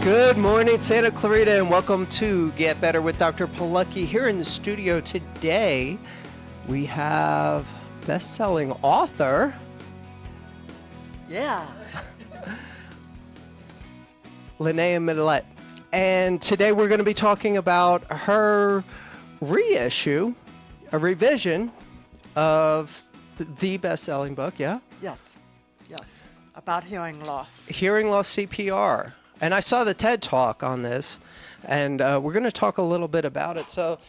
Good morning, Santa Clarita, and welcome to Get Better with Dr. Polucki. Here in the studio today, we have best-selling author. Yeah. Linnaea Mallette. And today we're going to be talking about her reissue, a revision of the best-selling book, yeah? Yes. About hearing loss. Hearing Loss CPR. And I saw the TED Talk on this, and we're going to talk a little bit about it. So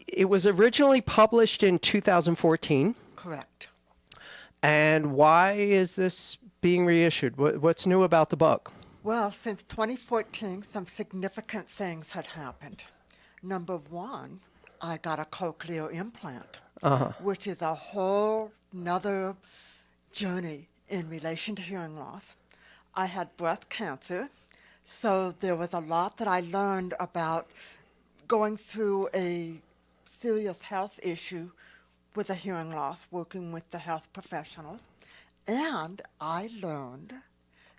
it was originally published in 2014. Correct. And why is this being reissued? What's new about the book? Well, since 2014, some significant things had happened. Number one, I got a cochlear implant, which is a whole nother journey in relation to hearing loss. I had breast cancer, so there was a lot that I learned about going through a serious health issue with a hearing loss, working with the health professionals. And I learned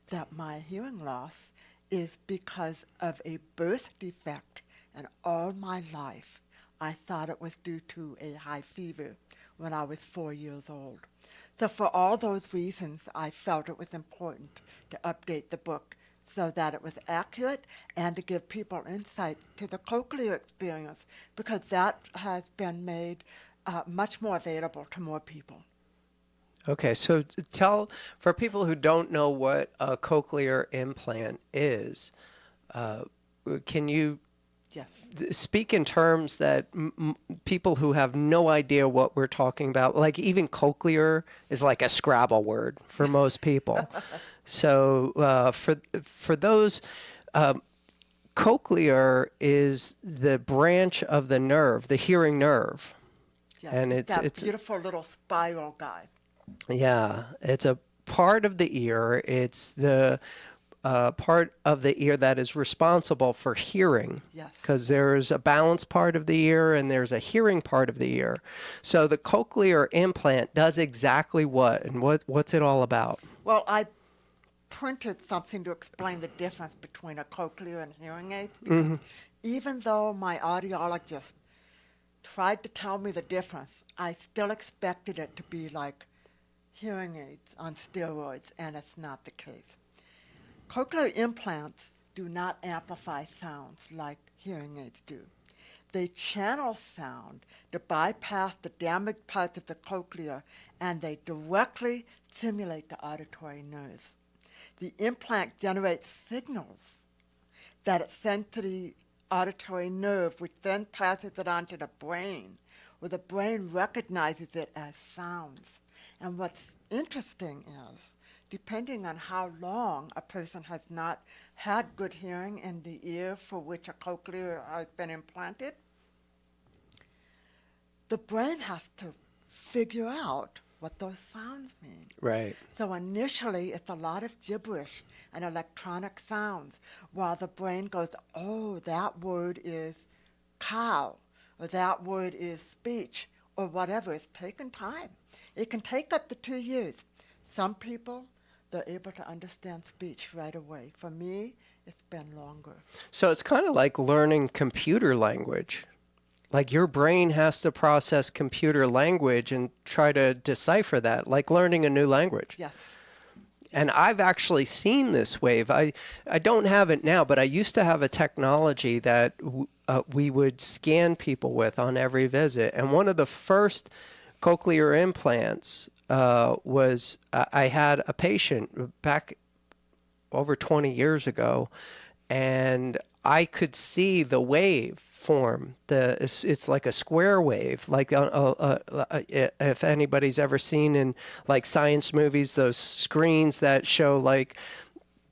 that my hearing loss is because of a birth defect, and all my life I thought it was due to a high fever when I was 4 years old. So for all those reasons, I felt it was important to update the book so that it was accurate and to give people insight to the cochlear experience, because that has been made much more available to more people. Okay, so tell, for people who don't know what a cochlear implant is, can you Yes. speak in terms that people who have no idea what we're talking about, like even cochlear is like a Scrabble word for most people. So for those, cochlear is the branch of the nerve, the hearing nerve. Yes. And it's beautiful little spiral guy. Yeah, it's a part of the ear. It's the part of the ear that is responsible for hearing. Yes. Because there's a balance part of the ear and there's a hearing part of the ear. So the cochlear implant does exactly what, and what's it all about? Well, I printed something to explain the difference between a cochlear and hearing aid, because even though my audiologist tried to tell me the difference, I still expected it to be like hearing aids on steroids, and it's not the case. Cochlear implants do not amplify sounds like hearing aids do. They channel sound to bypass the damaged parts of the cochlea, and they directly stimulate the auditory nerves. The implant generates signals that it sends to the auditory nerve, which then passes it on to the brain, where the brain recognizes it as sounds. And what's interesting is, depending on how long a person has not had good hearing in the ear for which a cochlear has been implanted, the brain has to figure out what those sounds mean. Right. So initially, it's a lot of gibberish and electronic sounds, while the brain goes, oh, that word is cow, or that word is speech, or whatever. It's taken time. It can take up to 2 years. Some people, they're able to understand speech right away. For me, it's been longer. So it's kind of like learning computer language. Like your brain has to process computer language and try to decipher that, like learning a new language. Yes. And I've actually seen this wave. I don't have it now, but I used to have a technology that we would scan people with on every visit. And one of the first cochlear implants was I had a patient back over 20 years ago, and I could see the wave form. It's like a square wave, like if anybody's ever seen in like science movies, those screens that show like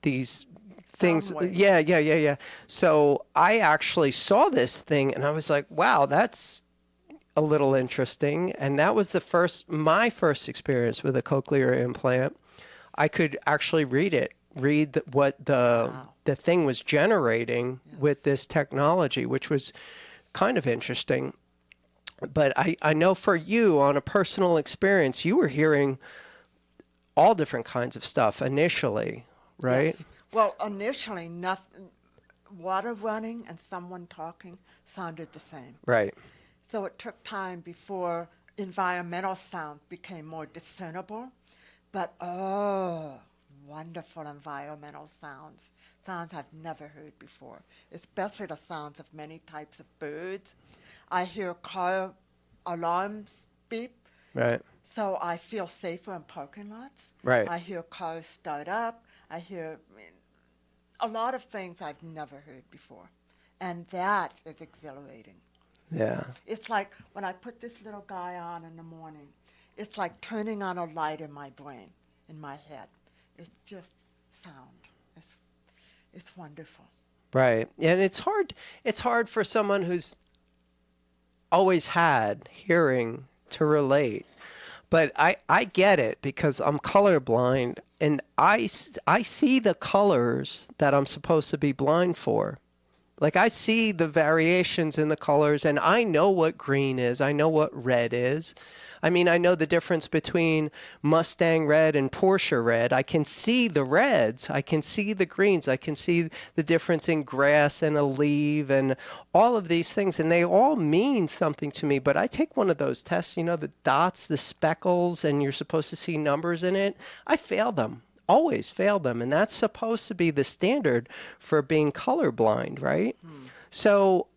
these things. Yeah. So I actually saw this thing, and I was like, wow, that's a little interesting. And that was my first experience with a cochlear implant. I could actually read what the thing was generating with this technology, which was kind of interesting. But I know for you, on a personal experience, you were hearing all different kinds of stuff initially, right? Yes. Well, initially, nothing, water running and someone talking sounded the same. Right. So it took time before environmental sound became more discernible. But oh, wonderful environmental sounds. Sounds I've never heard before, especially the sounds of many types of birds. I hear car alarms beep, Right. so I feel safer in parking lots. Right. I hear cars start up. I hear a lot of things I've never heard before. And that is exhilarating. Yeah. It's like when I put this little guy on in the morning, it's like turning on a light in my brain, in my head. It's just sound. It's wonderful. Right. And it's hard for someone who's always had hearing to relate. But I get it because I'm colorblind and I see the colors that I'm supposed to be blind for. Like I see the variations in the colors and I know what green is. I know what red is. I mean, I know the difference between Mustang red and Porsche red. I can see the reds. I can see the greens. I can see the difference in grass and a leaf and all of these things. And they all mean something to me. But I take one of those tests, you know, the dots, the speckles, and you're supposed to see numbers in it. I fail them. Always fail them. And that's supposed to be the standard for being colorblind, right? So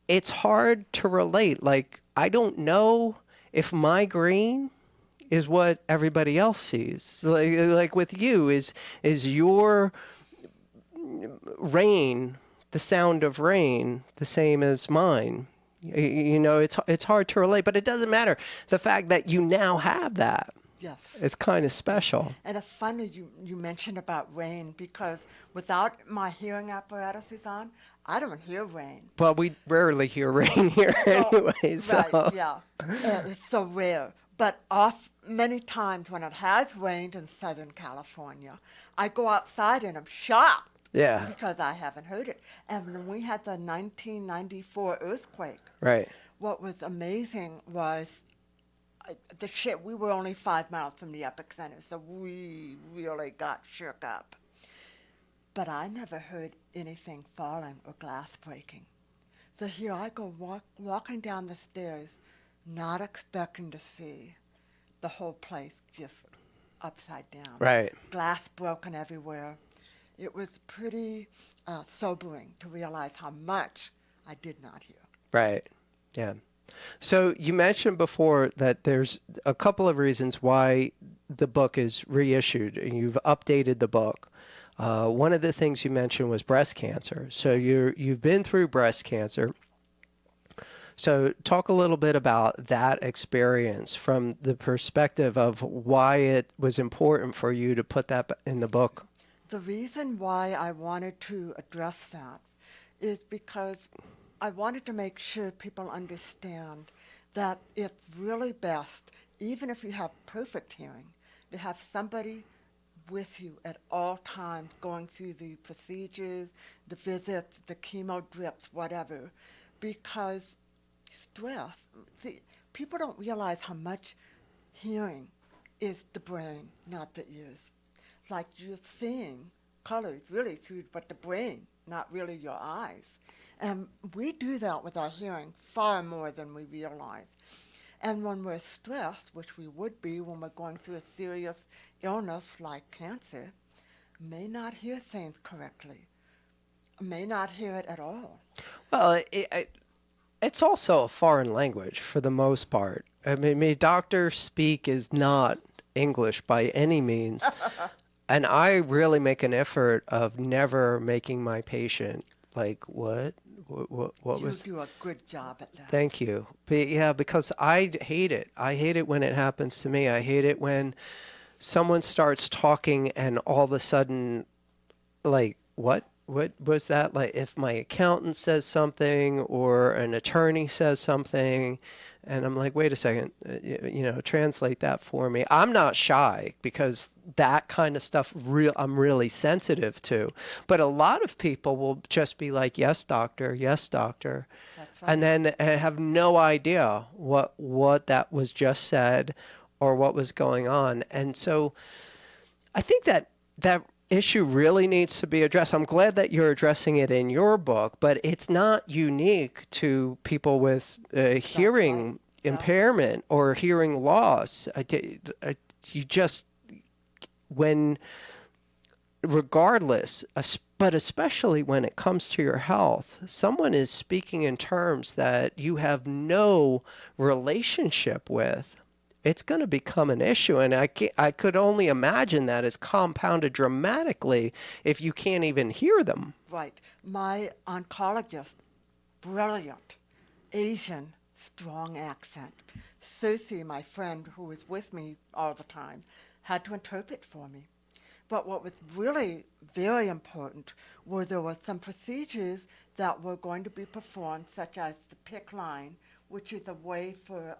it's hard to relate. Like, I don't know if my green is what everybody else sees. Like with you, is your rain, the sound of rain, the same as mine? You know, it's hard to relate, but it doesn't matter. The fact that you now have that. Yes. It's kind of special. And it's funny you mentioned about rain because without my hearing apparatuses on, I don't hear rain. Well, we rarely hear rain here anyway. So. Right, yeah. It's so rare. But many times when it has rained in Southern California, I go outside and I'm shocked. Yeah. Because I haven't heard it. And when we had the 1994 earthquake, Right. what was amazing was we were only 5 miles from the epicenter, so we really got shook up. But I never heard anything falling or glass breaking. So here I go walking down the stairs, not expecting to see the whole place just upside down. Right. Glass broken everywhere. It was pretty sobering to realize how much I did not hear. Right. Yeah. So you mentioned before that there's a couple of reasons why the book is reissued and you've updated the book. One of the things you mentioned was breast cancer. So you've been through breast cancer. So talk a little bit about that experience from the perspective of why it was important for you to put that in the book. The reason why I wanted to address that is because I wanted to make sure people understand that it's really best, even if you have perfect hearing, to have somebody with you at all times going through the procedures, the visits, the chemo drips, whatever, because stress, see, people don't realize how much hearing is the brain, not the ears. It's like you're seeing colors really through but the brain, not really your eyes. And we do that with our hearing far more than we realize. And when we're stressed, which we would be when we're going through a serious illness like cancer, may not hear things correctly, may not hear it at all. Well, it's also a foreign language for the most part. I mean, doctor speak is not English by any means. And I really make an effort of never making my patient like, what was... You do a good job at that. Thank you. But yeah, because I hate it. I hate it when it happens to me. I hate it when someone starts talking and all of a sudden, like, what was that? Like, if my accountant says something or an attorney says something, and I'm like, wait a second, translate that for me. I'm not shy because that kind of stuff I'm really sensitive to. But a lot of people will just be like, yes, doctor, yes, doctor. That's right. And then have no idea what that was just said or what was going on. And so I think that issue really needs to be addressed. I'm glad that you're addressing it in your book, but it's not unique to people with hearing right. impairment or hearing loss. You just, when, regardless, but especially when it comes to your health, someone is speaking in terms that you have no relationship with, it's going to become an issue. And I could only imagine that is compounded dramatically if you can't even hear them. Right. My oncologist, brilliant, Asian, strong accent. Susie, my friend who was with me all the time, had to interpret for me. But what was really very important were there were some procedures that were going to be performed, such as the PICC line, which is a way for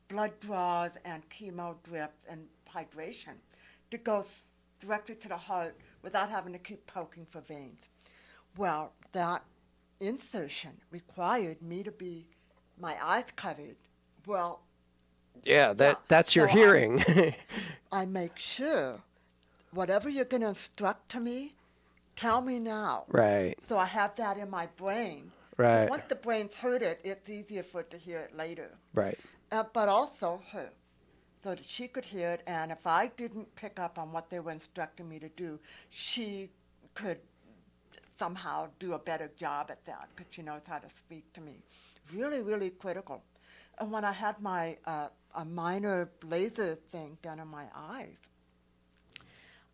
blood draws and chemo drips and hydration to go directly to the heart without having to keep poking for veins. Well, that insertion required me to be my eyes covered. Well, Yeah, yeah, that's your so hearing. I make sure whatever you're going to instruct to me, tell me now. Right. So I have that in my brain. 'Cause Right. once the brain's heard it, it's easier for it to hear it later. Right. But also her, so that she could hear it. And if I didn't pick up on what they were instructing me to do, she could somehow do a better job at that because she knows how to speak to me. Really, really critical. And when I had my a minor laser thing done in my eyes,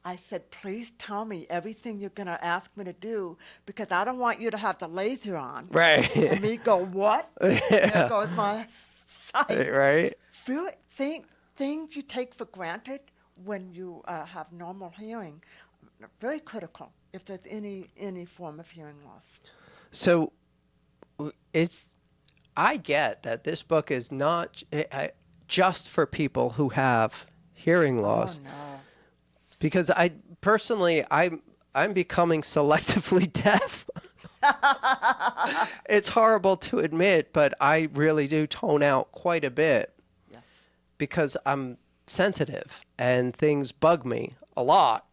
I said, please tell me everything you're going to ask me to do because I don't want you to have the laser on. Right. And me go, what? There goes my sight. Right. Things you take for granted when you have normal hearing, very critical if there's any form of hearing loss. So I get that this book is not just for people who have hearing loss. Oh, no. Because I'm becoming selectively deaf. It's horrible to admit, but I really do tone out quite a bit. Yes. Because I'm sensitive and things bug me a lot.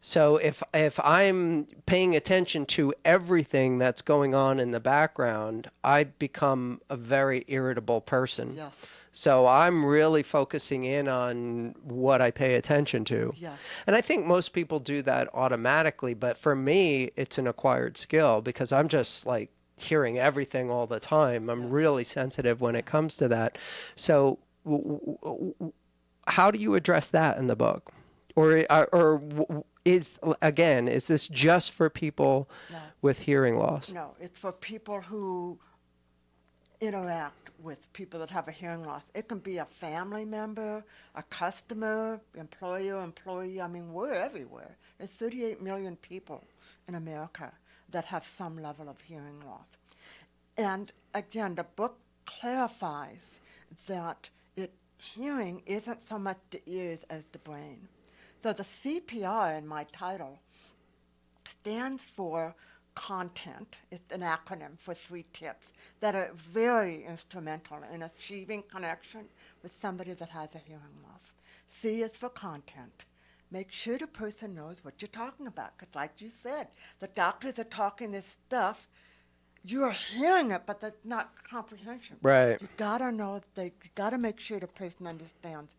So if I'm paying attention to everything that's going on in the background, I become a very irritable person. Yes. So I'm really focusing in on what I pay attention to. Yes. And I think most people do that automatically, but for me, it's an acquired skill because I'm just like hearing everything all the time. I'm really sensitive when it comes to that. So how do you address that in the book? Or is this just for people with hearing loss? No, it's for people who interact with people that have a hearing loss. It can be a family member, a customer, employer, employee. I mean, we're everywhere. There's 38 million people in America that have some level of hearing loss. And again, the book clarifies that hearing isn't so much the ears as the brain. So the CPR in my title stands for content. It's an acronym for 3 tips that are very instrumental in achieving connection with somebody that has a hearing loss. C is for content. Make sure the person knows what you're talking about. Because like you said, the doctors are talking this stuff. You're hearing it, but that's not comprehension. Right. You gotta know, you gotta make sure the person understands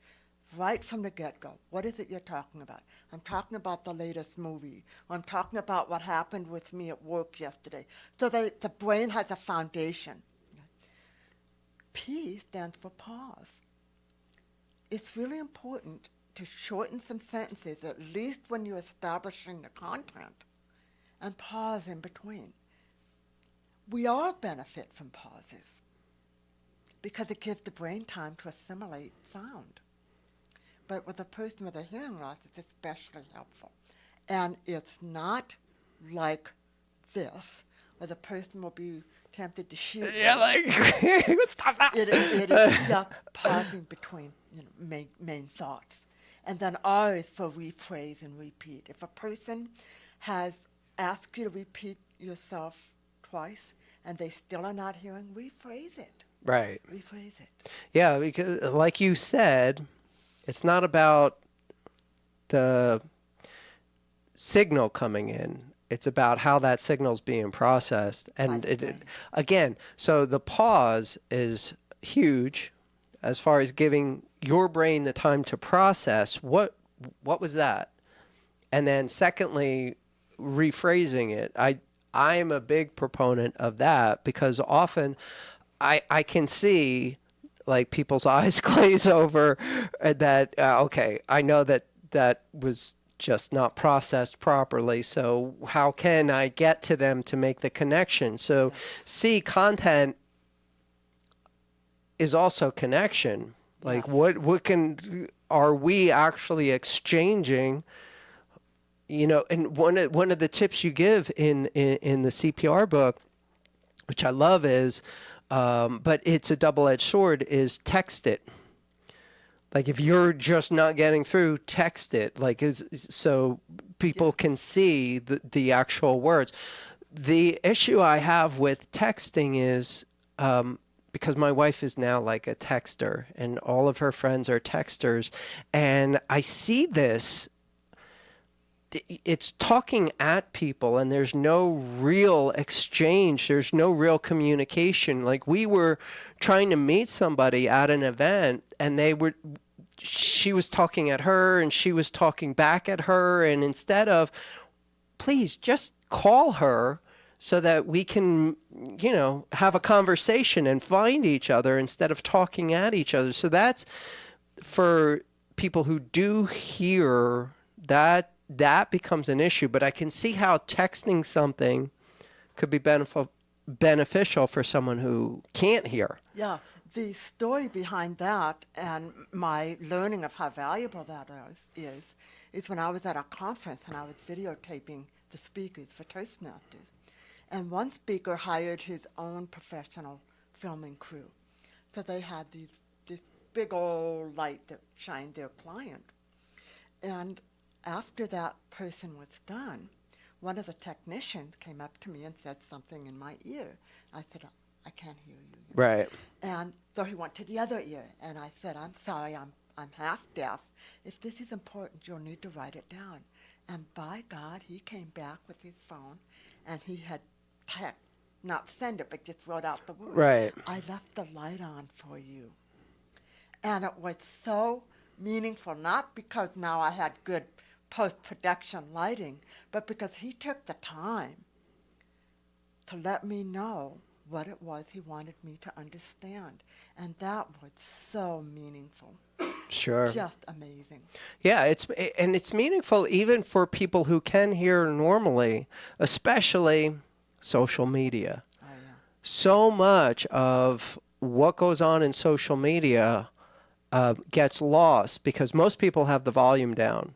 right from the get-go. What is it you're talking about? I'm talking about the latest movie. Or I'm talking about what happened with me at work yesterday. So the brain has a foundation. P stands for pause. It's really important to shorten some sentences, at least when you're establishing the content, and pause in between. We all benefit from pauses because it gives the brain time to assimilate sound. But with a person with a hearing loss, it's especially helpful. And it's not like this, where the person will be tempted to shoot. Yeah, like, stop that. It is just pausing between main thoughts. And then R is for rephrase and repeat. If a person has asked you to repeat yourself twice and they still are not hearing, rephrase it. Right. Rephrase it. Yeah, because like you said, it's not about the signal coming in. It's about how that signal's being processed. And again, so the pause is huge as far as giving your brain the time to process what was that. And then secondly, rephrasing it. I am a big proponent of that because often I can see like people's eyes glaze over that, okay, I know that was just not processed properly. So how can I get to them to make the connection? So C, content is also connection. Like what are we actually exchanging? And one of the tips you give in the CPR book, which I love, is, but it's a double-edged sword, is text it. Like if you're just not getting through, text it. Like so people can see the actual words. The issue I have with texting is because my wife is now like a texter, and all of her friends are texters, and I see this. It's talking at people, and there's no real exchange. There's no real communication. Like we were trying to meet somebody at an event, and she was talking at her, and she was talking back at her. And instead of, please just call her so that we can, have a conversation and find each other instead of talking at each other. So that's for people who do hear that becomes an issue, but I can see how texting something could be beneficial for someone who can't hear. Yeah, the story behind that and my learning of how valuable that is when I was at a conference and I was videotaping the speakers for Toastmasters. And one speaker hired his own professional filming crew. So they had this big old light that shined their client. And after that person was done, one of the technicians came up to me and said something in my ear. I said, I can't hear you. Right. And so he went to the other ear, and I said, I'm sorry, I'm half deaf. If this is important, you'll need to write it down. And by God, he came back with his phone, and he had not send it, but just wrote out the word. Right. I left the light on for you. And it was so meaningful, not because now I had good post-production lighting, but because he took the time to let me know what it was he wanted me to understand. And that was so meaningful. Sure. Just amazing. Yeah, it's meaningful even for people who can hear normally, especially social media. Oh, yeah. So much of what goes on in social media gets lost because most people have the volume down.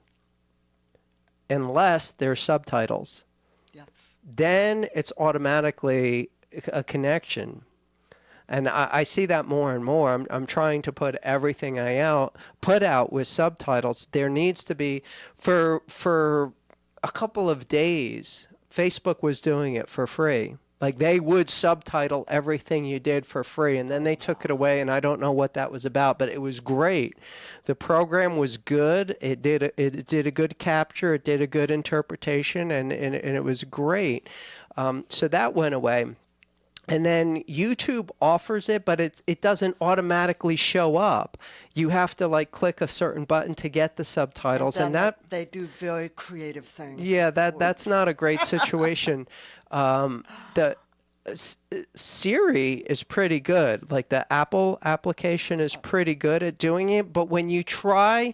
Unless there's subtitles. Yes. Then it's automatically a connection. And I see that more and more. I'm trying to put everything put out with subtitles. There needs to be, for a couple of days, Facebook was doing it for free. Like they would subtitle everything you did for free, and then they took it away, and I don't know what that was about, but it was great. The program was good. It did a good capture. It did a good interpretation, and it was great. So that went away. And then YouTube offers it, but it doesn't automatically show up. You have to like click a certain button to get the subtitles, and that they do very creative things. Yeah, that's not a great situation. The Siri is pretty good. Like the Apple application is pretty good at doing it, but when you try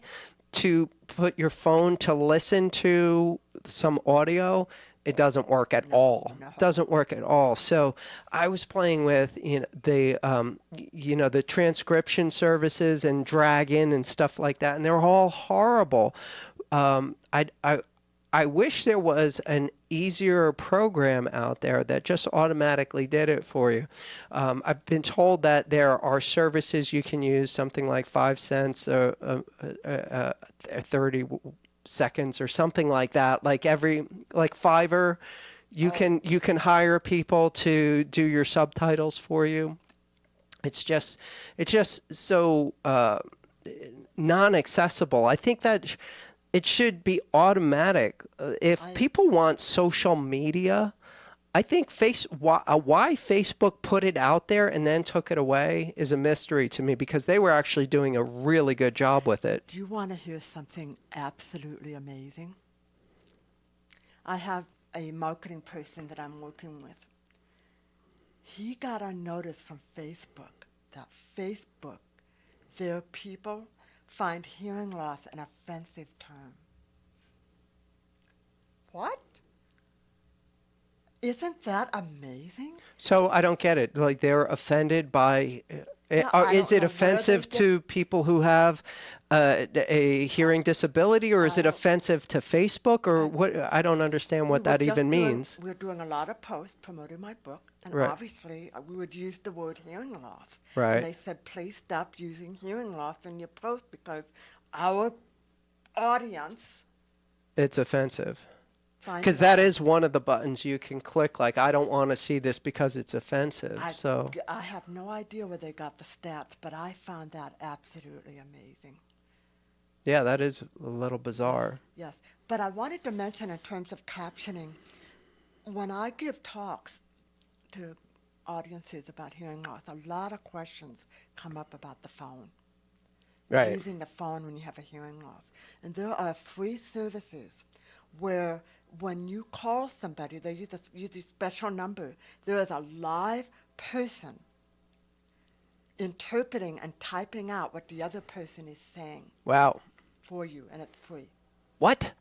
to put your phone to listen to some audio, it doesn't work at all. No. It doesn't work at all. So I was playing with the transcription services and Dragon and stuff like that, and they're all horrible. I wish there was an easier program out there that just automatically did it for you. I've been told that there are services you can use, something like 5 cents or 30 seconds or something like that. Like Fiverr, you can hire people to do your subtitles for you. It's just so non-accessible. I think that it should be automatic. If people want social media, I think why Facebook put it out there and then took it away is a mystery to me, because they were actually doing a really good job with it. Do you want to hear something absolutely amazing? I have a marketing person that I'm working with. He got a notice from Facebook that Facebook, their people, find hearing loss an offensive term. What? Isn't that amazing? So I don't get it. Like, they're offended by, is it offensive to people who have a hearing disability, or is it offensive to Facebook, or what? I don't understand what that even means. We're doing a lot of posts promoting my book, and Right. obviously we would use the word hearing loss. Right. And they said, please stop using hearing loss in your post because our audience It's offensive. finds Because that is one of the buttons you can click, like, I don't want to see this because it's offensive. So I have no idea where they got the stats, but I found that absolutely amazing. yeah, that is a little bizarre. Yes, but I wanted to mention in terms of captioning, when I give talks to audiences about hearing loss, a lot of questions come up about the phone. Right. Using the phone when you have a hearing loss. And there are free services where when you call somebody, they use a special number. There is a live person interpreting and typing out what the other person is saying Wow. for you, and it's free. What?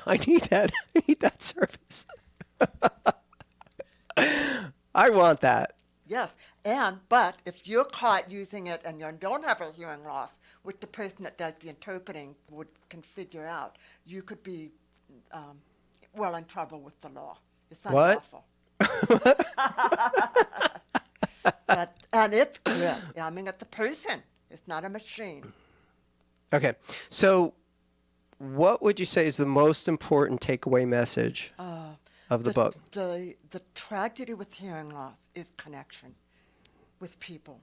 I need that. I need that service. I want that. Yes, but if you're caught using it and you don't have a hearing loss, which the person that does the interpreting can figure out, you could be, in trouble with the law. It's unlawful. And it's good. I mean, it's a person. It's not a machine. Okay. So what would you say is the most important takeaway message of the book? The tragedy with hearing loss is connection with people.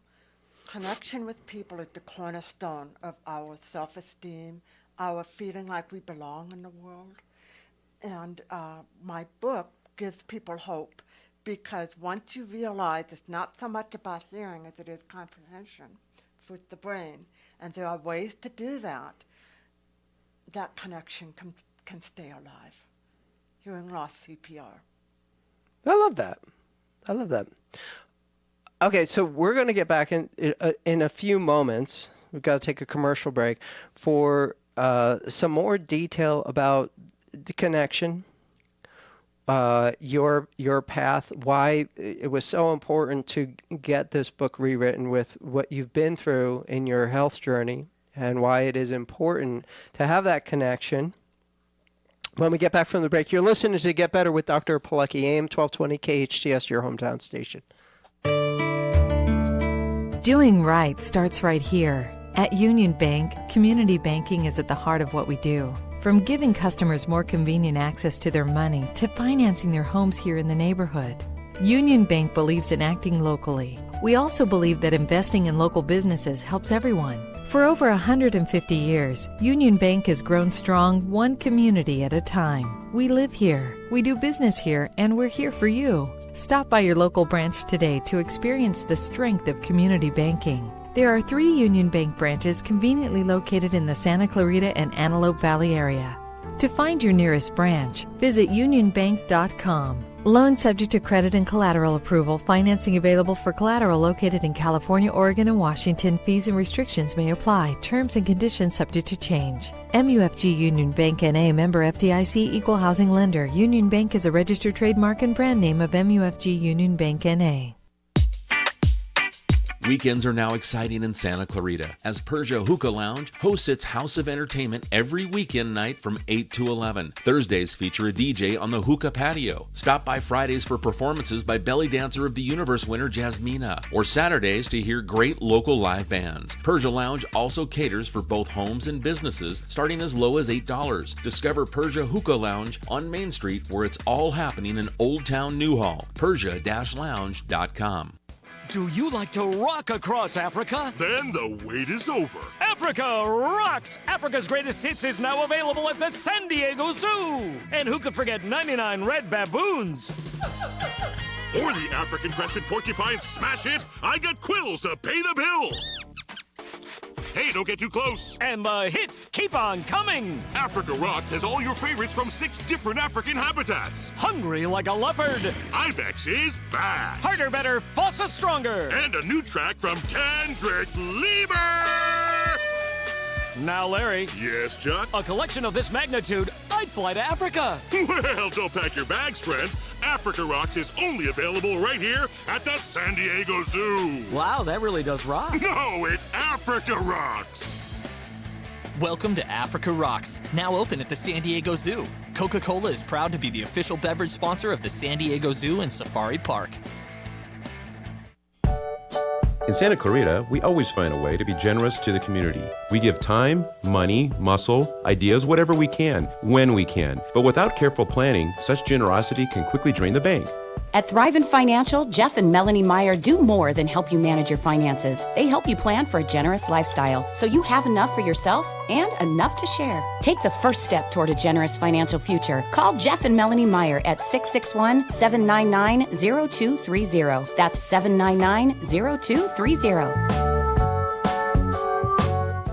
Connection with people is the cornerstone of our self-esteem, our feeling like we belong in the world. And my book gives people hope, because once you realize it's not so much about hearing as it is comprehension with the brain, and there are ways to do that, that connection can stay alive. Hearing loss CPR. I love that. I love that. Okay, so we're going to get back in a few moments. We've got to take a commercial break for some more detail about the connection, your path, why it was so important to get this book rewritten with what you've been through in your health journey, and why it is important to have that connection. When we get back from the break, you're listening to Get Better with Dr. Polucki, AM 1220 KHTS, your hometown station. Doing right starts right here. At Union Bank, community banking is at the heart of what we do. From giving customers more convenient access to their money to financing their homes here in the neighborhood, Union Bank believes in acting locally. We also believe that investing in local businesses helps everyone. For over 150 years, Union Bank has grown strong, one community at a time. We live here, we do business here, and we're here for you. Stop by your local branch today to experience the strength of community banking. There are 3 Union Bank branches conveniently located in the Santa Clarita and Antelope Valley area. To find your nearest branch, visit unionbank.com. Loan subject to credit and collateral approval. Financing available for collateral located in California, Oregon, and Washington. Fees and restrictions may apply. Terms and conditions subject to change. MUFG Union Bank N.A. member FDIC equal housing lender. Union Bank is a registered trademark and brand name of MUFG Union Bank N.A. Weekends are now exciting in Santa Clarita as Persia Hookah Lounge hosts its House of Entertainment every weekend night from 8 to 11. Thursdays feature a DJ on the hookah patio. Stop by Fridays for performances by Belly Dancer of the Universe winner Jasmina, or Saturdays to hear great local live bands. Persia Lounge also caters for both homes and businesses, starting as low as $8. Discover Persia Hookah Lounge on Main Street, where it's all happening in Old Town Newhall. Persia-lounge.com. Do you like to rock across Africa? Then the wait is over. Africa Rocks! Africa's Greatest Hits is now available at the San Diego Zoo. And who could forget 99 red baboons? Or the African crested porcupine smash hit, I Got Quills to Pay the Bills. Hey, don't get too close. And the hits keep on coming. Africa Rocks has all your favorites from 6 different African habitats. Hungry like a leopard. Ibex is back. Harder, better, Fossa stronger. And a new track from Kendrick Lamar. Now, Larry. Yes, Chuck? A collection of this magnitude, I'd fly to Africa. Well, don't pack your bags, friend. Africa Rocks is only available right here at the San Diego Zoo. Wow, that really does rock. No, it Africa Rocks. Welcome to Africa Rocks, now open at the San Diego Zoo. Coca-Cola is proud to be the official beverage sponsor of the San Diego Zoo and Safari Park. In Santa Clarita, we always find a way to be generous to the community. We give time, money, muscle, ideas, whatever we can, when we can. But without careful planning, such generosity can quickly drain the bank. At Thrivent Financial, Jeff and Melanie Meyer do more than help you manage your finances. They help you plan for a generous lifestyle so you have enough for yourself and enough to share. Take the first step toward a generous financial future. Call Jeff and Melanie Meyer at 661-799-0230. That's 799-0230.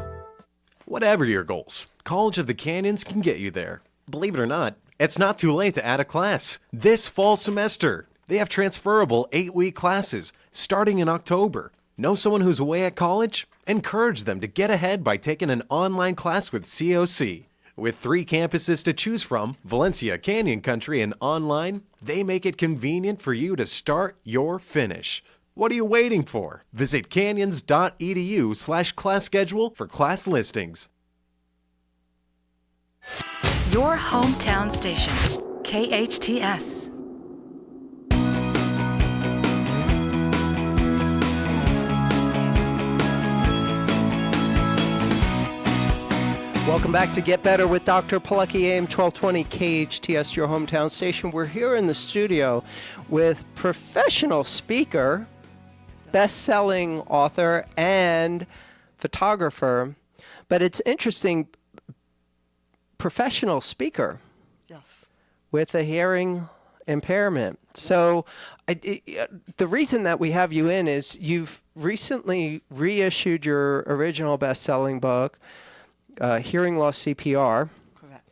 Whatever your goals, College of the Canyons can get you there. Believe it or not, it's not too late to add a class this fall semester. They have transferable 8-week classes starting in October. Know someone who's away at college? Encourage them to get ahead by taking an online class with COC. With 3 campuses to choose from, Valencia, Canyon Country, and online, they make it convenient for you to start your finish. What are you waiting for? Visit canyons.edu/class schedule for class listings. Your hometown station, KHTS. Welcome back to Get Better with Dr. Polucki, AM 1220 KHTS, your hometown station. We're here in the studio with professional speaker, best-selling author, and photographer. But it's interesting, professional speaker. Yes. With a hearing impairment. So the reason that we have you in is you've recently reissued your original best-selling book, Hearing Loss CPR. Correct.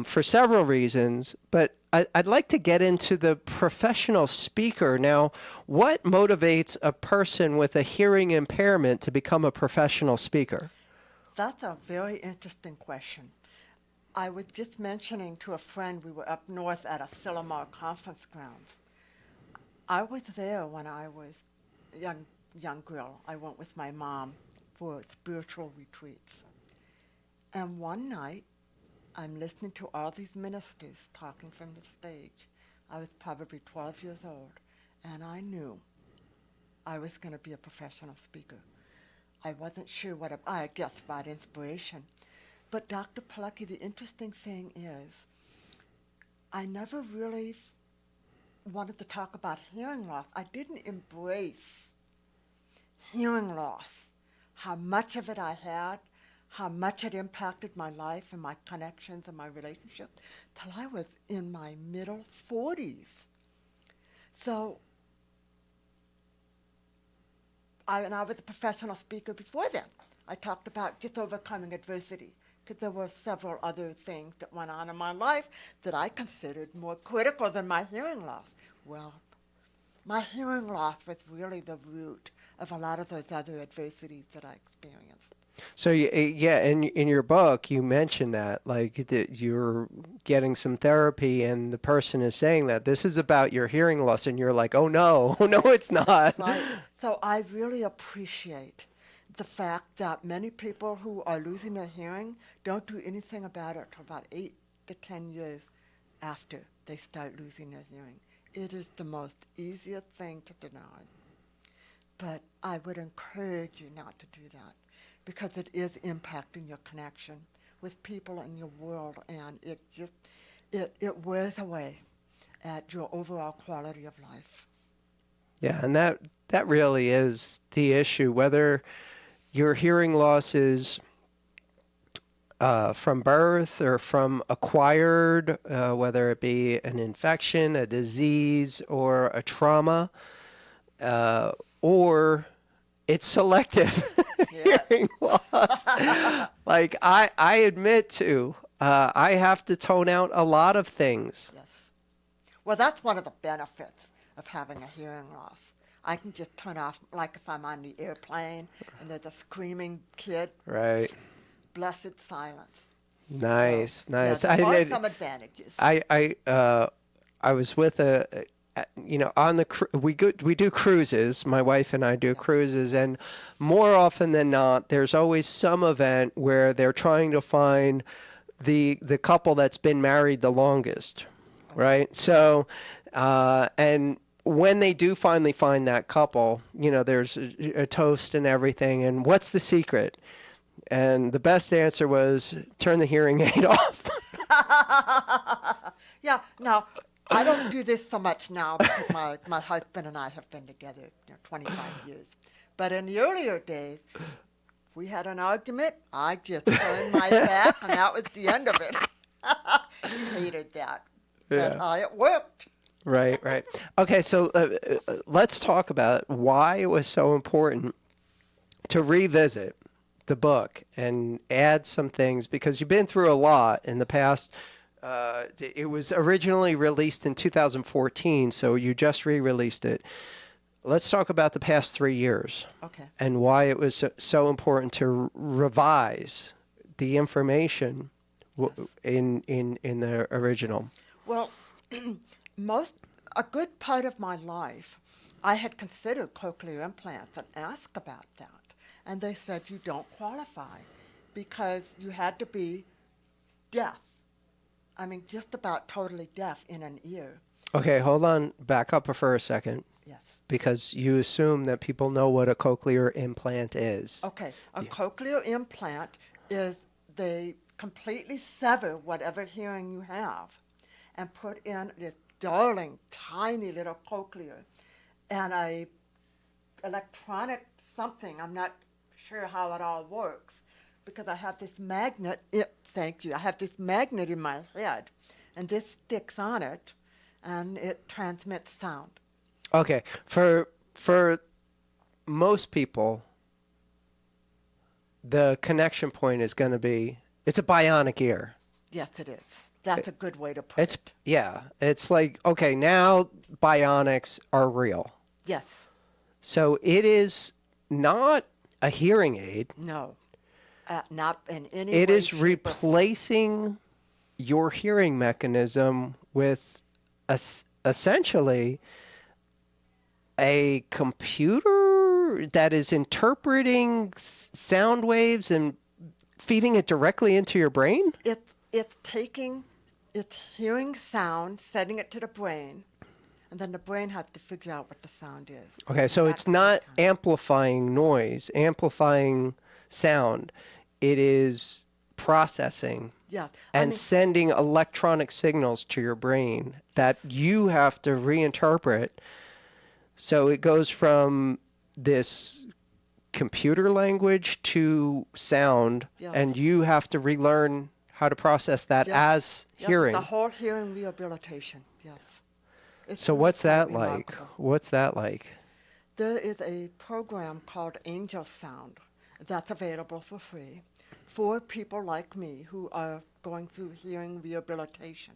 For several reasons, but I'd like to get into the professional speaker. Now, what motivates a person with a hearing impairment to become a professional speaker? That's a very interesting question. I was just mentioning to a friend, we were up north at a Sillamar conference grounds. I was there when I was a young girl. I went with my mom for spiritual retreats. And one night, I'm listening to all these ministers talking from the stage. I was probably 12 years old, and I knew I was going to be a professional speaker. I wasn't sure I guess about inspiration. But Dr. Polucki, the interesting thing is, I never really wanted to talk about hearing loss. I didn't embrace hearing loss, how much of it I had, how much it impacted my life and my connections and my relationships, till I was in my middle 40s. So, I was a professional speaker before then. I talked about just overcoming adversity, because there were several other things that went on in my life that I considered more critical than my hearing loss. Well, my hearing loss was really the root of a lot of those other adversities that I experienced. So yeah, in your book you mentioned that, like, that you're getting some therapy, and the person is saying that this is about your hearing loss, and you're like, oh no, it's not. Right. So I really appreciate the fact that many people who are losing their hearing don't do anything about it until about 8 to 10 years after they start losing their hearing. It is the most easiest thing to deny. But I would encourage you not to do that, because it is impacting your connection with people in your world, and it wears away at your overall quality of life. Yeah, and that really is the issue, whether your hearing loss is from birth or from acquired, whether it be an infection, a disease, or a trauma, or it's selective hearing loss. Like I admit to, I have to tone out a lot of things. Yes. Well, that's one of the benefits of having a hearing loss. I can just turn off, like if I'm on the airplane and there's a screaming kid. Right. Blessed silence. Nice, So, nice. Yeah, there are some advantages. I was with on the we do cruises. My wife and I do cruises, and more often than not, there's always some event where they're trying to find the couple that's been married the longest, right? So, and when they do finally find that couple, there's a toast and everything. And what's the secret? And the best answer was turn the hearing aid off. Yeah. Now, I don't do this so much now because my husband and I have been together 25 years. But in the earlier days, if we had an argument, I just turned my back, and that was the end of it. He hated that. But it worked. Right. Okay, so let's talk about why it was so important to revisit the book and add some things, because you've been through a lot in the past. It was originally released in 2014, so you just re-released it. Let's talk about the past 3 years. Okay. And why it was so important to revise the information in the original. Well, a good part of my life, I had considered cochlear implants and asked about that. And they said you don't qualify because you had to be deaf. I mean, just about totally deaf in an ear. Okay, hold on. Back up for a second. Yes. Because you assume that people know what a cochlear implant is. Okay. A cochlear implant is they completely sever whatever hearing you have and put in this darling, tiny little cochlear and a electronic something. I'm not sure how it all works because I have this magnet. Thank you. I have this magnet in my head, and this sticks on it, and it transmits sound. Okay. For most people, the connection point is going to be, it's a bionic ear. Yes, it is. That's a good way to put it. Yeah. It's like, okay, now bionics are real. Yes. So it is not a hearing aid. No. Not in any way. It is shape, replacing your hearing mechanism with essentially a computer that is interpreting sound waves and feeding it directly into your brain? It's hearing sound, setting it to the brain, and then the brain has to figure out what the sound is. Okay, so it's not amplifying noise, amplifying sound. It is processing and sending electronic signals to your brain that you have to reinterpret. So it goes from this computer language to sound, and you have to relearn how to process that as hearing. The whole hearing rehabilitation, yes. So what's that like? What's that like? There is a program called Angel Sound that's available for free for people like me who are going through hearing rehabilitation.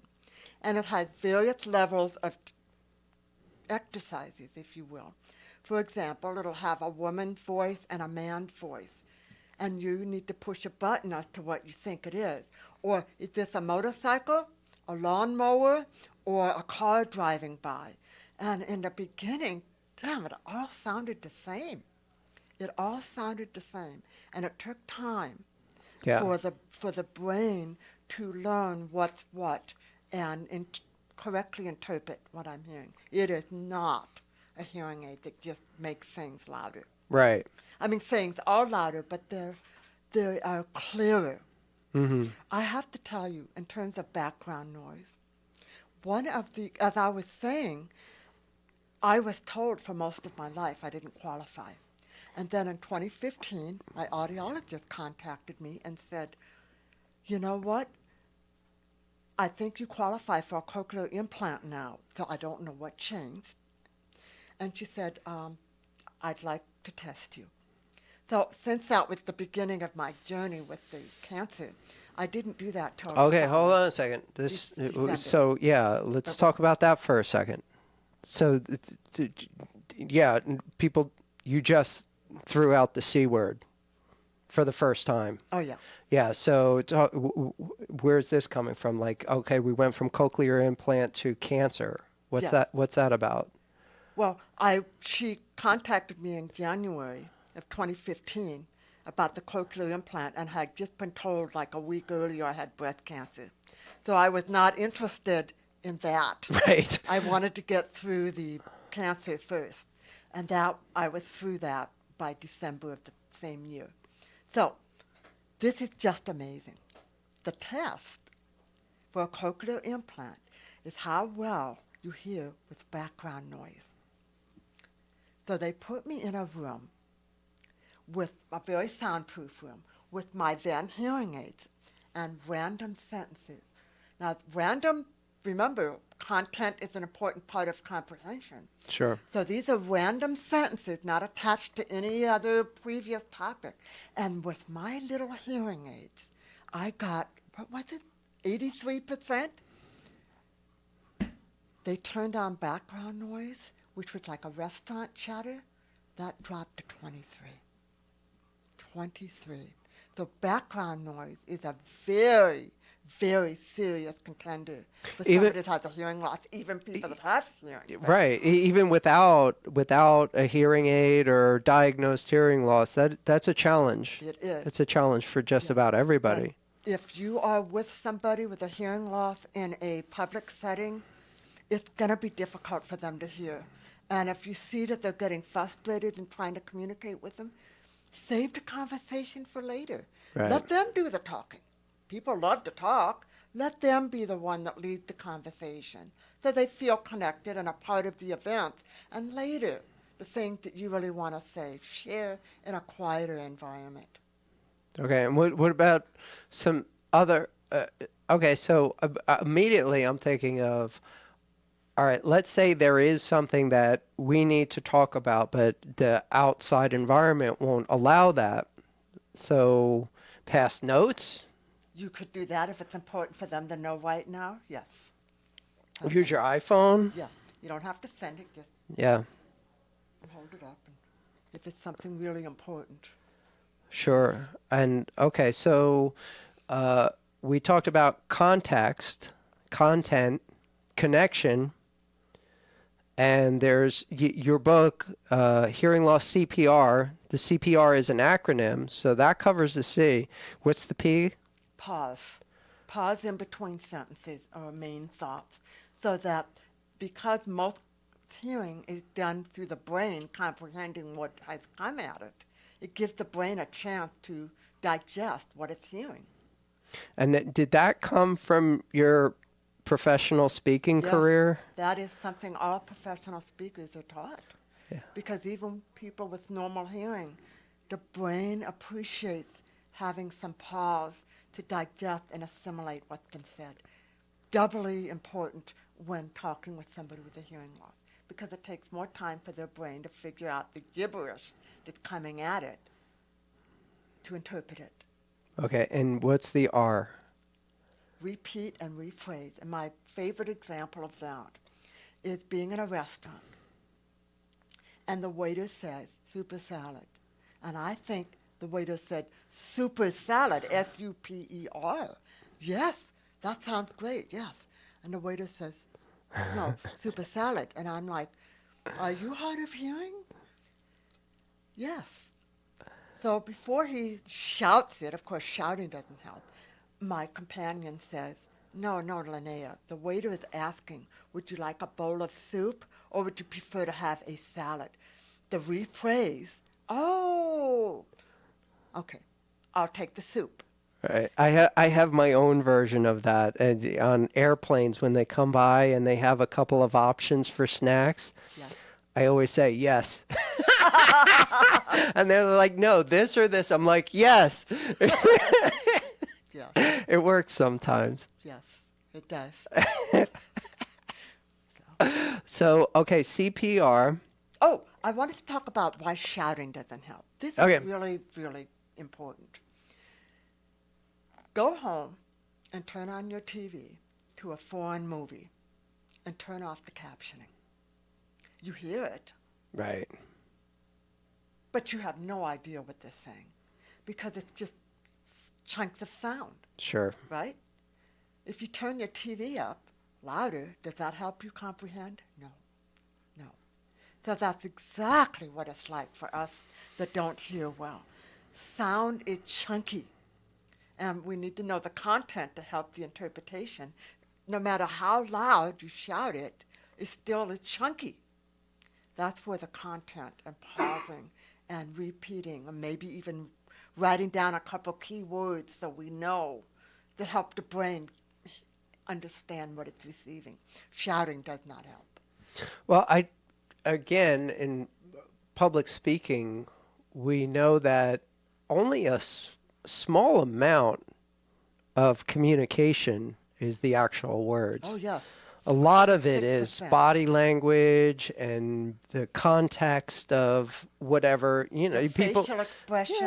And it has various levels of exercises, if you will. For example, it'll have a woman's voice and a man's voice. And you need to push a button as to what you think it is. Or is this a motorcycle, a lawnmower, or a car driving by? And in the beginning, damn, it all sounded the same. It all sounded the same. And it took time for the brain to learn what's what and correctly interpret what I'm hearing. It is not a hearing aid that just makes things louder. Right. I mean, things are louder, but they are clearer. Mm-hmm. I have to tell you, in terms of background noise, one of the, as I was saying, I was told for most of my life I didn't qualify. And then in 2015, my audiologist contacted me and said, you know what? I think you qualify for a cochlear implant now. So I don't know what changed. And she said, I'd like to test you. So since that was the beginning of my journey with the cancer, I didn't do that till Okay, hold on a second. So yeah, let's talk about that for a second. So yeah, people, you just threw out the C word for the first time. Oh yeah. Yeah. So where's this coming from? Like, okay, we went from cochlear implant to cancer. What's Yes. that? What's that about? Well, she contacted me in January of 2015 about the cochlear implant and had just been told like a week earlier I had breast cancer. So I was not interested in that. Right. I wanted to get through the cancer first. And that I was through that by December of the same year. So this is just amazing. The test for a cochlear implant is how well you hear with background noise. So they put me in a room with a very soundproof room with my then hearing aids and random sentences. Now, remember, content is an important part of comprehension. Sure. So these are random sentences not attached to any other previous topic. And with my little hearing aids, I got, what was it, 83%? They turned on background noise, which was like a restaurant chatter. That dropped to 23. 23. So background noise is a very, very serious contender for somebody that has a hearing loss, even people that have hearing. Right. Even without a hearing aid or diagnosed hearing loss, that's a challenge. It is. It's a challenge for just about everybody. And if you are with somebody with a hearing loss in a public setting, it's going to be difficult for them to hear. And if you see that they're getting frustrated and trying to communicate with them, save the conversation for later. Right. Let them do the talking. People love to talk. Let them be the one that leads the conversation so they feel connected and a part of the event. And later, the things that you really want to say, share in a quieter environment. Okay, and what about some other... okay, so immediately I'm thinking of, all right, let's say there is something that we need to talk about, but the outside environment won't allow that. So pass notes? You could do that if it's important for them to know right now, yes. Use your iPhone? Yes. You don't have to send it, just Yeah. hold it up. And if it's something really important. Sure. And okay, so we talked about context, content, connection, and there's your book, Hearing Loss CPR. The CPR is an acronym, so that covers the C. What's the P? Pause. Pause in between sentences or main thoughts, so that because most hearing is done through the brain comprehending what has come at it, it gives the brain a chance to digest what it's hearing. And did that come from your professional speaking career? That is something all professional speakers are taught. Yeah. Because even people with normal hearing, the brain appreciates having some pause to digest and assimilate what's been said. Doubly important when talking with somebody with a hearing loss, because it takes more time for their brain to figure out the gibberish that's coming at it to interpret it. Okay, and what's the R? Repeat and rephrase. And my favorite example of that is being in a restaurant and the waiter says, super salad. And I think the waiter said, super salad, S-U-P-E-R. Yes, that sounds great, yes. And the waiter says, no, super salad. And I'm like, are you hard of hearing? Yes. So before he shouts it, of course shouting doesn't help, my companion says, no, Linnaea, the waiter is asking, would you like a bowl of soup or would you prefer to have a salad? The rephrase, oh, okay, I'll take the soup. Right. I have my own version of that. And on airplanes, when they come by and they have a couple of options for snacks, Yes. I always say yes. And they're like, no, this or this. I'm like, yes. Yes. It works sometimes. Yes, it does. So, okay, CPR. Oh, I wanted to talk about why shouting doesn't help. This Okay. is really, really important. Go home and turn on your TV to a foreign movie and turn off the captioning. You hear it, Right. but you have no idea what they're saying because it's just chunks of sound, Sure. right? If you turn your TV up louder, does that help you comprehend? No. No. So that's exactly what it's like for us that don't hear well. Sound is chunky, and we need to know the content to help the interpretation. No matter how loud you shout it, it still is chunky. That's where the content and pausing and repeating, or maybe even writing down a couple key words so we know that help the brain understand what it's receiving. Shouting does not help. Well, again, in public speaking, we know that only a small amount of communication is the actual words. Oh, yes. A lot of it is 6%. body language and the context of whatever, The people. facial expressions.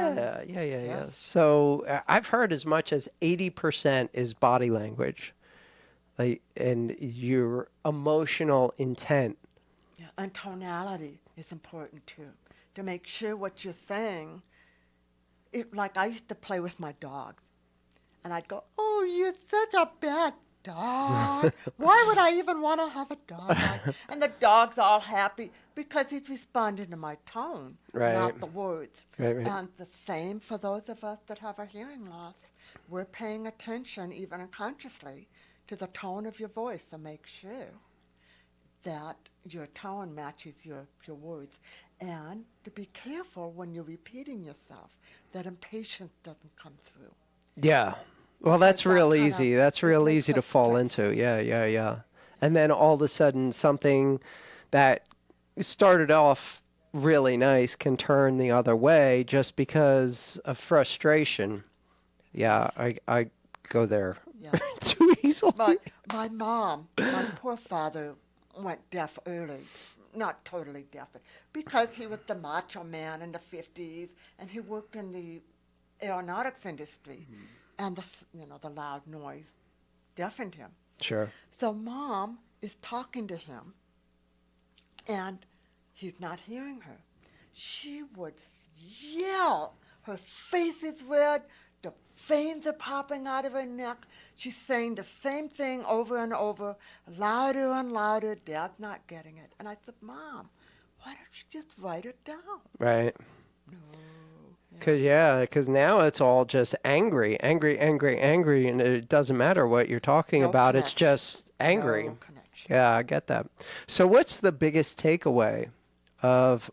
Yeah. Yes. So I've heard as much as 80% is body language, and your emotional intent. Yeah, and tonality is important too, to make sure what you're saying. Like I used to play with my dogs, and I'd go, "Oh, you're such a bad dog. Why would I even want to have a dog?" And the dog's all happy because he's responding to my tone, Right. not the words. Right. And the same for those of us that have a hearing loss. We're paying attention, even unconsciously, to the tone of your voice, so make sure that your tone matches your words. And to be careful when you're repeating yourself, that impatience doesn't come through. Yeah. Well, that's Because that real kinda- easy. That's it real makes easy to us fall stressed. into. Yeah. And then all of a sudden, something that started off really nice can turn the other way just because of frustration. Yeah, I go there Yeah. too easily. My mom, my poor father, went deaf early. Not totally deaf, but because he was the macho man in the 50s, and he worked in the aeronautics industry, and the loud noise deafened him. Sure. So Mom is talking to him, and he's not hearing her. She would yell. Her face is red. The veins are popping out of her neck. She's saying the same thing over and over, louder and louder. Dad's not getting it. And I said, "Mom, why don't you just write it down?" Right. No. Because now it's all just angry, and it doesn't matter what you're talking No about. It's connection. just angry. No connection. Yeah, I get that. So what's the biggest takeaway of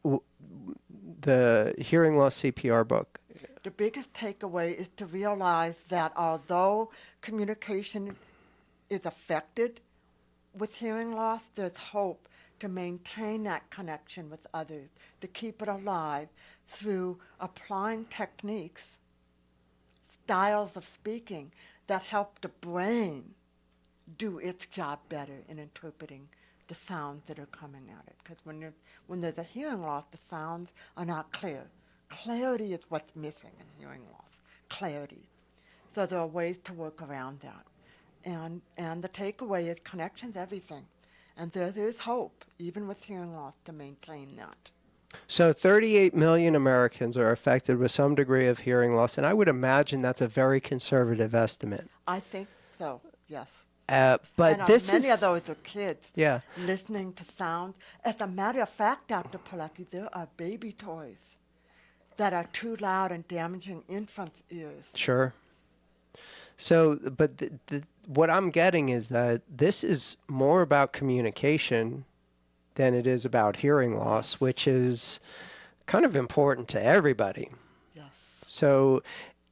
the Hearing Loss CPR book? The biggest takeaway is to realize that although communication is affected with hearing loss, there's hope to maintain that connection with others, to keep it alive through applying techniques, styles of speaking that help the brain do its job better in interpreting the sounds that are coming at it. Because when there's a hearing loss, the sounds are not clear. Clarity is what's missing in hearing loss. Clarity. So there are ways to work around that. And the takeaway is connection's everything. And there is hope, even with hearing loss, to maintain that. So 38 million Americans are affected with some degree of hearing loss, and I would imagine that's a very conservative estimate. I think so, yes. But and this many is... of those are kids Yeah. listening to sounds. As a matter of fact, Dr. Polucki, there are baby toys that are too loud and damaging infants' ears. Sure. So, but what I'm getting is that this is more about communication than it is about hearing loss, which is kind of important to everybody. Yes. So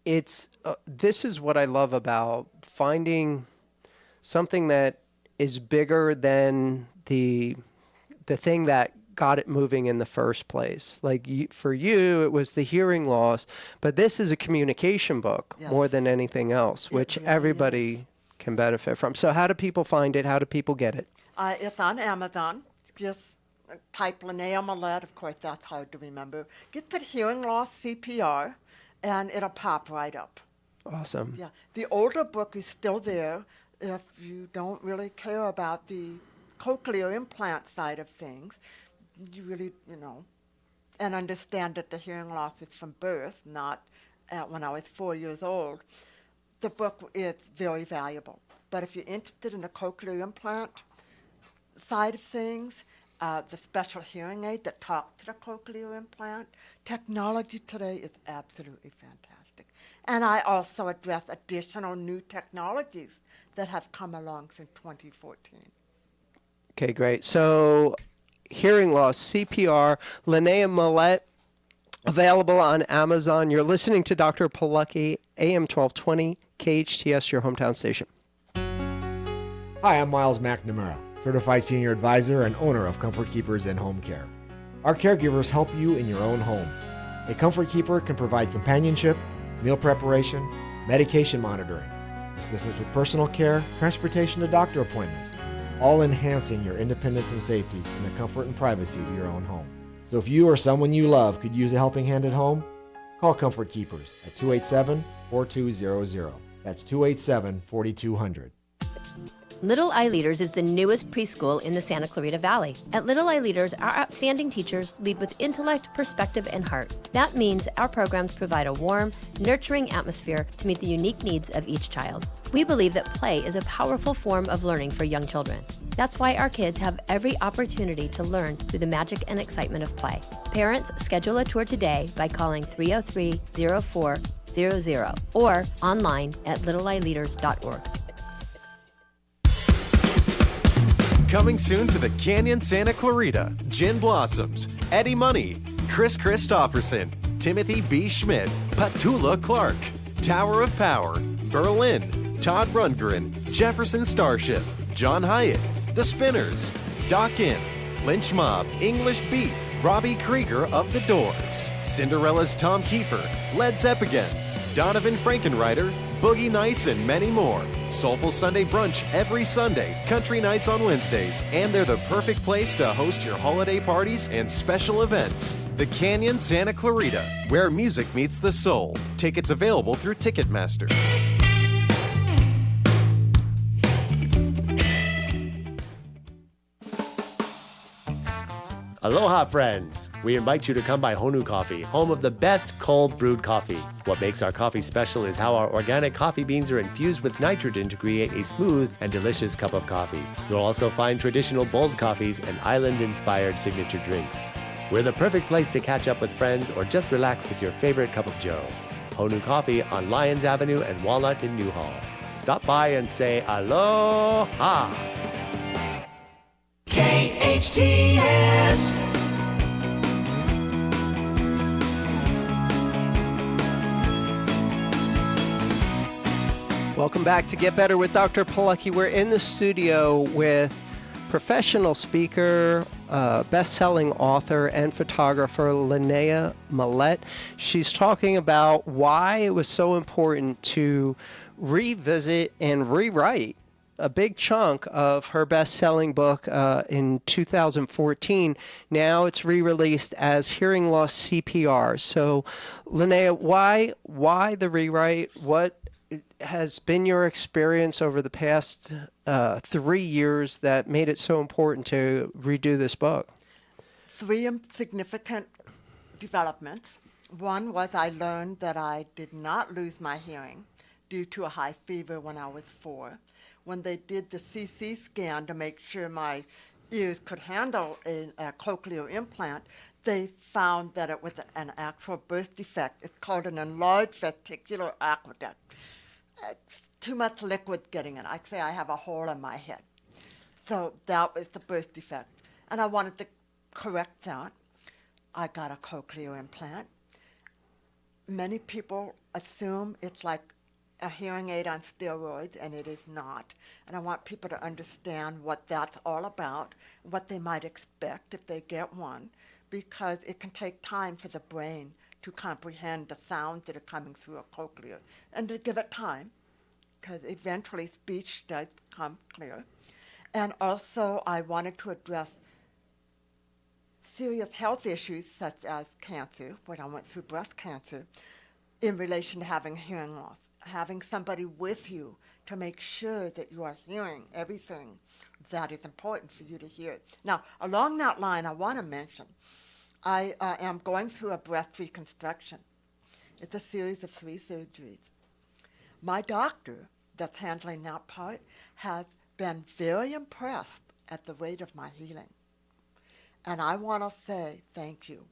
it's this is what I love about finding something that is bigger than the thing that got it moving in the first place. Like for you, it was the hearing loss, but this is a communication book more than anything else, which really everybody can benefit from. So how do people find it? How do people get it? It's on Amazon. Just type Linnaea Mallette, of course that's hard to remember. Just put Hearing Loss CPR and it'll pop right up. Awesome. Yeah, the older book is still there if you don't really care about the cochlear implant side of things. You really, and understand that the hearing loss was from birth, not when I was 4 years old. The book is very valuable. But if you're interested in the cochlear implant side of things, the special hearing aid that talks to the cochlear implant, technology today is absolutely fantastic. And I also address additional new technologies that have come along since 2014. Okay, great. So hearing loss, CPR, Linnaea Mallette, available on Amazon. You're listening to Dr. Polucki, AM 1220, KHTS, your hometown station. Hi, I'm Miles McNamara, Certified Senior Advisor and owner of Comfort Keepers and Home Care. Our caregivers help you in your own home. A Comfort Keeper can provide companionship, meal preparation, medication monitoring, assistance with personal care, transportation to doctor appointments, all enhancing your independence and safety in the comfort and privacy of your own home. So if you or someone you love could use a helping hand at home, call Comfort Keepers at 287-4200. That's 287-4200. Little Eye Leaders is the newest preschool in the Santa Clarita Valley. At Little Eye Leaders, our outstanding teachers lead with intellect, perspective, and heart. That means our programs provide a warm, nurturing atmosphere to meet the unique needs of each child. We believe that play is a powerful form of learning for young children. That's why our kids have every opportunity to learn through the magic and excitement of play. Parents, schedule a tour today by calling 303-0400 or online at littleeyeleaders.org. Coming soon to the Canyon Santa Clarita, Gin Blossoms, Eddie Money, Chris Christopherson, Timothy B. Schmidt, Petula Clark, Tower of Power, Berlin, Todd Rundgren, Jefferson Starship, John Hyatt, The Spinners, Doc In, Lynch Mob, English Beat, Robbie Krieger of The Doors, Cinderella's Tom Kiefer, Led Zeppelin, Donovan Frankenreiter, Boogie Nights, and many more. Soulful Sunday brunch every Sunday, country nights on Wednesdays, and they're the perfect place to host your holiday parties and special events. The Canyon Santa Clarita, where music meets the soul. Tickets available through Ticketmaster. Aloha, friends! We invite you to come by Honu Coffee, home of the best cold brewed coffee. What makes our coffee special is how our organic coffee beans are infused with nitrogen to create a smooth and delicious cup of coffee. You'll also find traditional bold coffees and island-inspired signature drinks. We're the perfect place to catch up with friends or just relax with your favorite cup of joe. Honu Coffee on Lyons Avenue and Walnut in Newhall. Stop by and say aloha! KHTS. Welcome back to Get Better with Dr. Polucki. We're in the studio with professional speaker, best-selling author, and photographer Linnaea Mallette. She's talking about why it was so important to revisit and rewrite a big chunk of her best-selling book in 2014. Now it's re-released as Hearing Loss CPR. So, Linnaea, why the rewrite? What has been your experience over the past 3 years that made it so important to redo this book? 3 significant developments. One was I learned that I did not lose my hearing due to a high fever when I was 4. When they did the CT scan to make sure my ears could handle a cochlear implant, they found that it was an actual birth defect. It's called an enlarged vestibular aqueduct. It's too much liquid getting in. I say I have a hole in my head. So that was the birth defect. And I wanted to correct that. I got a cochlear implant. Many people assume it's like a hearing aid on steroids, and it is not. And I want people to understand what that's all about, what they might expect if they get one, because it can take time for the brain to comprehend the sounds that are coming through a cochlea, and to give it time, because eventually speech does become clear. And also, I wanted to address serious health issues such as cancer, when I went through breast cancer, in relation to having hearing loss. Having somebody with you to make sure that you are hearing everything that is important for you to hear. Now, along that line, I want to mention, I am going through a breast reconstruction. It's a series of 3 surgeries. My doctor that's handling that part has been very impressed at the rate of my healing. And I want to say thank you,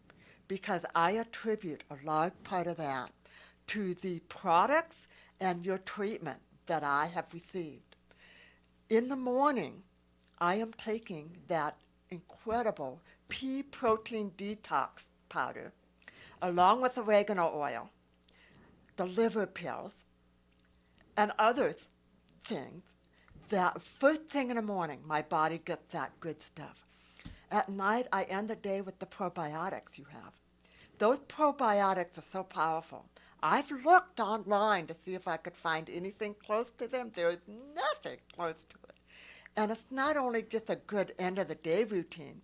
because I attribute a large part of that to the products and your treatment that I have received. In the morning, I am taking that incredible pea protein detox powder, along with oregano oil, the liver pills, and other things, that first thing in the morning, my body gets that good stuff. At night, I end the day with the probiotics you have. Those probiotics are so powerful. I've looked online to see if I could find anything close to them. There is nothing close to it. And it's not only just a good end-of-the-day routine,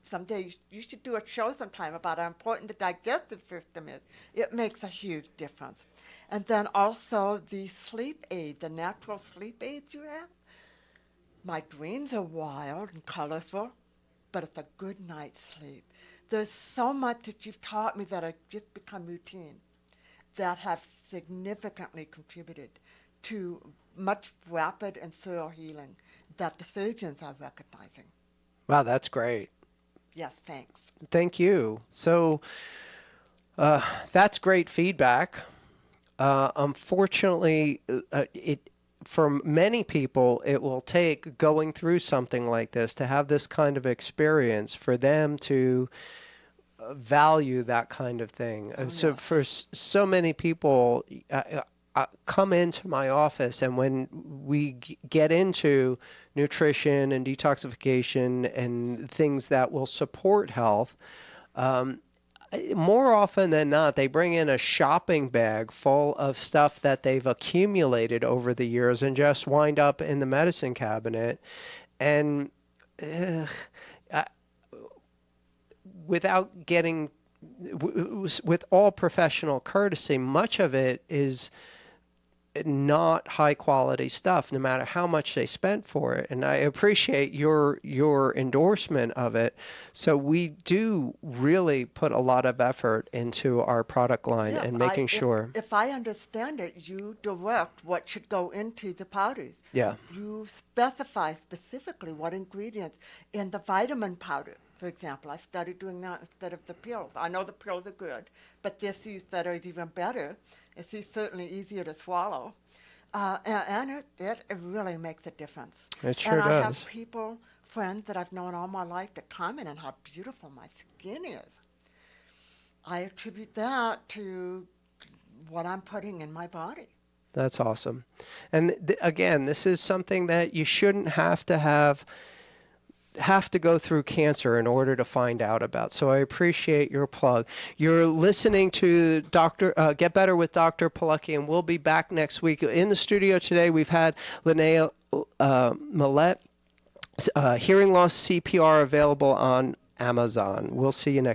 someday you should do a show sometime about how important the digestive system is. It makes a huge difference. And then also the sleep aid, the natural sleep aids you have. My dreams are wild and colorful, but it's a good night's sleep. There's so much that you've taught me that have just become routine, that have significantly contributed to much rapid and thorough healing that the surgeons are recognizing. Wow, that's great. Yes, thanks. Thank you. So that's great feedback. Unfortunately, for many people, it will take going through something like this to have this kind of experience for them to value that kind of thing. So yes. For so many people come into my office, and when we get into nutrition and detoxification and things that will support health, more often than not, they bring in a shopping bag full of stuff that they've accumulated over the years and just wind up in the medicine cabinet. And without getting, with all professional courtesy, much of it is not high quality stuff, no matter how much they spent for it. And I appreciate your endorsement of it. So we do really put a lot of effort into our product line and making sure. If I understand it, you direct what should go into the powders. Yeah. You specify specifically what ingredients in the vitamin powder. For example, I started doing that instead of the pills. I know the pills are good, but this you said is even better. It's certainly easier to swallow. And it really makes a difference. It sure does. And I have people, friends that I've known all my life that comment on how beautiful my skin is. I attribute that to what I'm putting in my body. That's awesome. And again, this is something that you shouldn't have to go through cancer in order to find out about. So I appreciate your plug. You're listening to Get Better with Dr. Polucki, and we'll be back next week. In the studio today, we've had Linnaea Mallette, Hearing Loss CPR, available on Amazon. We'll see you next